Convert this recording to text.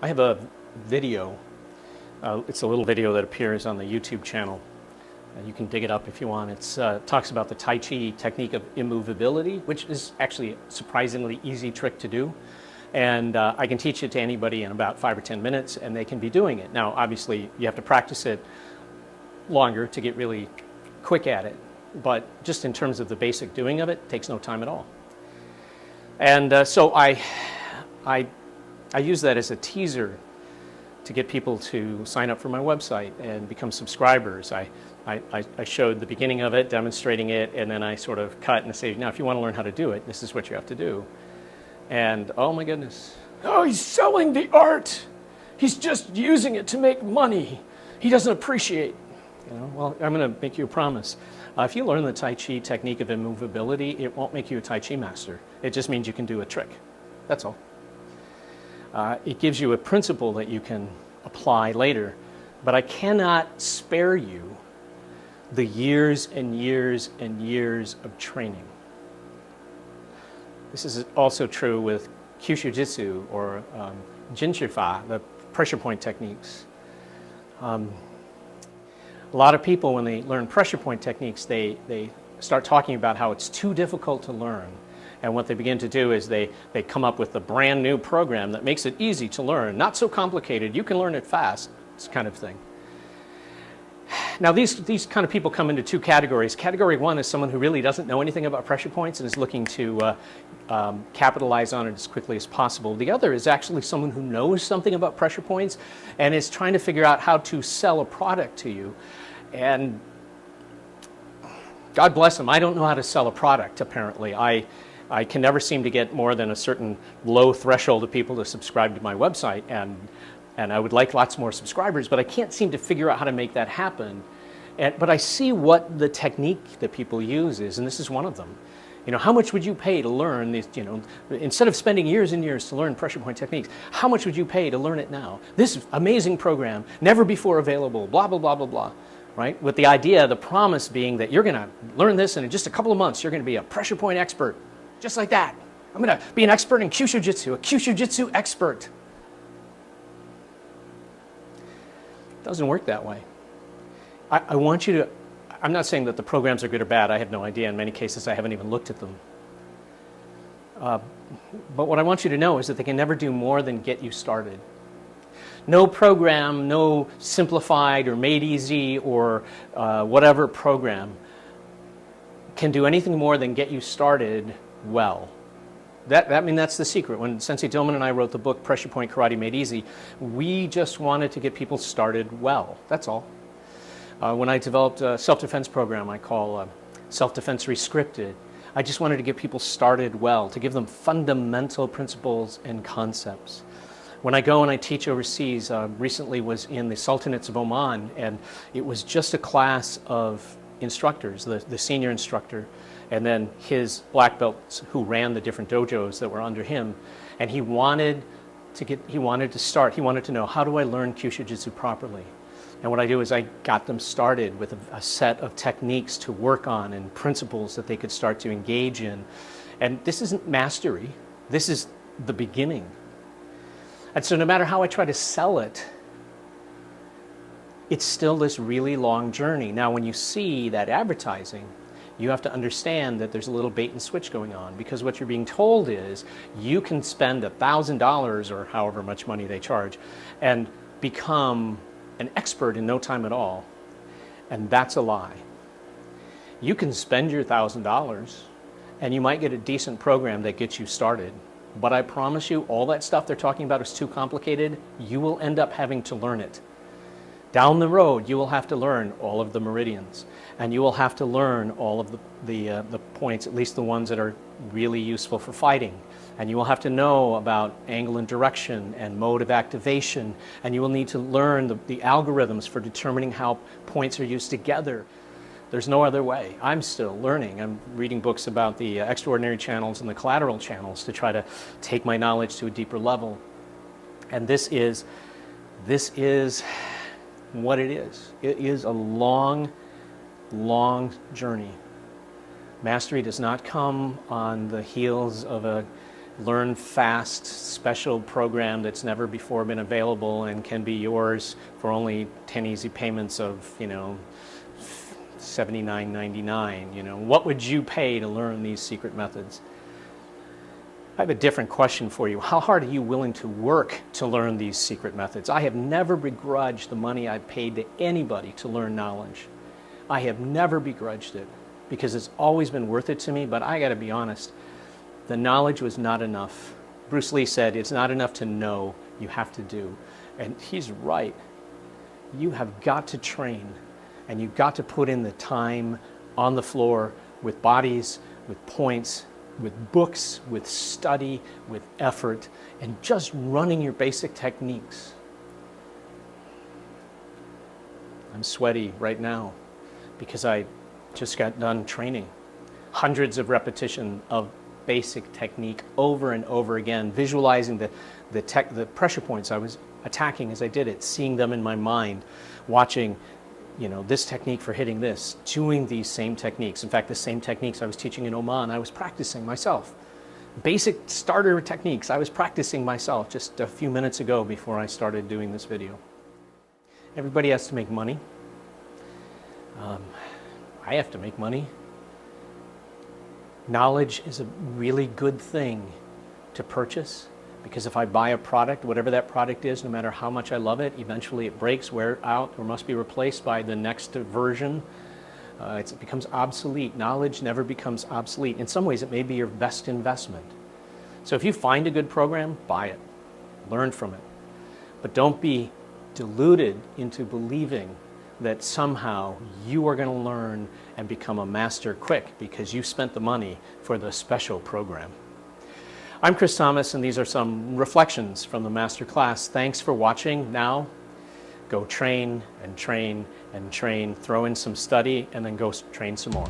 I have a video. It's a little video that appears on the YouTube channel. You can dig it up if you want. It talks about the Tai Chi technique of immovability, which is actually a surprisingly easy trick to do. And I can teach it to anybody in about 5 or 10 minutes, and they can be doing it. Now, obviously, you have to practice it longer to get really quick at it. But just in terms of the basic doing of it, it takes no time at all. And so I use that as a teaser to get people to sign up for my website and become subscribers. I showed the beginning of it, demonstrating it, and then I sort of cut and say, now if you want to learn how to do it, this is what you have to do. And oh my goodness, oh, he's selling the art. He's just using it to make money. He doesn't appreciate. Well, I'm going to make you a promise. If you learn the Tai Chi technique of immovability, it won't make you a Tai Chi master. It just means you can do a trick. That's all. It gives you a principle that you can apply later, but I cannot spare you the years and years and years of training. This is also true with kyusho-jitsu or jinshifa, the pressure point techniques. A lot of people, when they learn pressure point techniques, they start talking about how it's too difficult to learn. And what they begin to do is they come up with a brand new program that makes it easy to learn, not so complicated, you can learn it fast, this kind of thing. Now these kind of people come into two categories. Category one is someone who really doesn't know anything about pressure points and is looking to capitalize on it as quickly as possible. The other is actually someone who knows something about pressure points and is trying to figure out how to sell a product to you. And God bless them, I don't know how to sell a product, apparently. I can never seem to get more than a certain low threshold of people to subscribe to my website, and I would like lots more subscribers, but I can't seem to figure out how to make that happen. But I see what the technique that people use is, and this is one of them. How much would you pay to learn these, instead of spending years and years to learn pressure point techniques, how much would you pay to learn it now? This amazing program, never before available, blah, blah, blah, blah, blah. Right? With the idea, the promise being that you're going to learn this, and in just a couple of months, you're going to be a pressure point expert. Just like that. I'm going to be an expert in kyusho-jitsu, a kyusho-jitsu expert. It doesn't work that way. I want you to, I'm not saying that the programs are good or bad. I have no idea. In many cases, I haven't even looked at them. But what I want you to know is that they can never do more than get you started. No program, no simplified or made easy or whatever program can do anything more than get you started well. That's the secret. When Sensei Dillman and I wrote the book Pressure Point Karate Made Easy, we just wanted to get people started well. That's all. When I developed a self-defense program I call Self-Defense Rescripted, I just wanted to get people started well, to give them fundamental principles and concepts. When I go and I teach overseas, recently was in the Sultanates of Oman, and it was just a class of instructors, the senior instructor, and then his black belts who ran the different dojos that were under him. And he wanted to know, how do I learn kyusho-jitsu properly? And what I do is I got them started with a set of techniques to work on and principles that they could start to engage in. And this isn't mastery, this is the beginning. And so no matter how I try to sell it, it's still this really long journey. Now when you see that advertising, you have to understand that there's a little bait and switch going on, because what you're being told is you can spend $1,000 or however much money they charge and become an expert in no time at all. And that's a lie. You can spend your $1,000 and you might get a decent program that gets you started. But I promise you, all that stuff they're talking about is too complicated. You will end up having to learn it. Down the road, you will have to learn all of the meridians, and you will have to learn all of the points, at least the ones that are really useful for fighting. And you will have to know about angle and direction and mode of activation, and you will need to learn the algorithms for determining how points are used together. There's no other way. I'm still learning. I'm reading books about the extraordinary channels and the collateral channels to try to take my knowledge to a deeper level. And this is what it is. It is a long, long journey. Mastery does not come on the heels of a learn fast, special program that's never before been available and can be yours for only 10 easy payments of, you know, $79.99. You know, what would you pay to learn these secret methods? I have a different question for you. How hard are you willing to work to learn these secret methods? I have never begrudged the money I've paid to anybody to learn knowledge. I have never begrudged it because it's always been worth it to me, but I got to be honest, the knowledge was not enough. Bruce Lee said, it's not enough to know, you have to do. And he's right. You have got to train, and you've got to put in the time on the floor with bodies, with points, with books, with study, with effort, and just running your basic techniques. I'm sweaty right now because I just got done training. Hundreds of repetition of basic technique over and over again, visualizing the pressure points I was attacking as I did it, seeing them in my mind, watching, you know, this technique for hitting this, doing these same techniques. In fact, the same techniques I was teaching in Oman, I was practicing myself. Basic starter techniques, I was practicing myself just a few minutes ago before I started doing this video. Everybody has to make money. I have to make money. Knowledge is a really good thing to purchase, because if I buy a product, whatever that product is, no matter how much I love it, eventually it breaks, wears out, or must be replaced by the next version. It becomes obsolete. Knowledge never becomes obsolete. In some ways, it may be your best investment. So if you find a good program, buy it. Learn from it. But don't be deluded into believing that somehow you are going to learn and become a master quick because you spent the money for the special program. I'm Chris Thomas, and these are some reflections from the MasterClass. Thanks for watching. Now, go train and train and train. Throw in some study and then go train some more.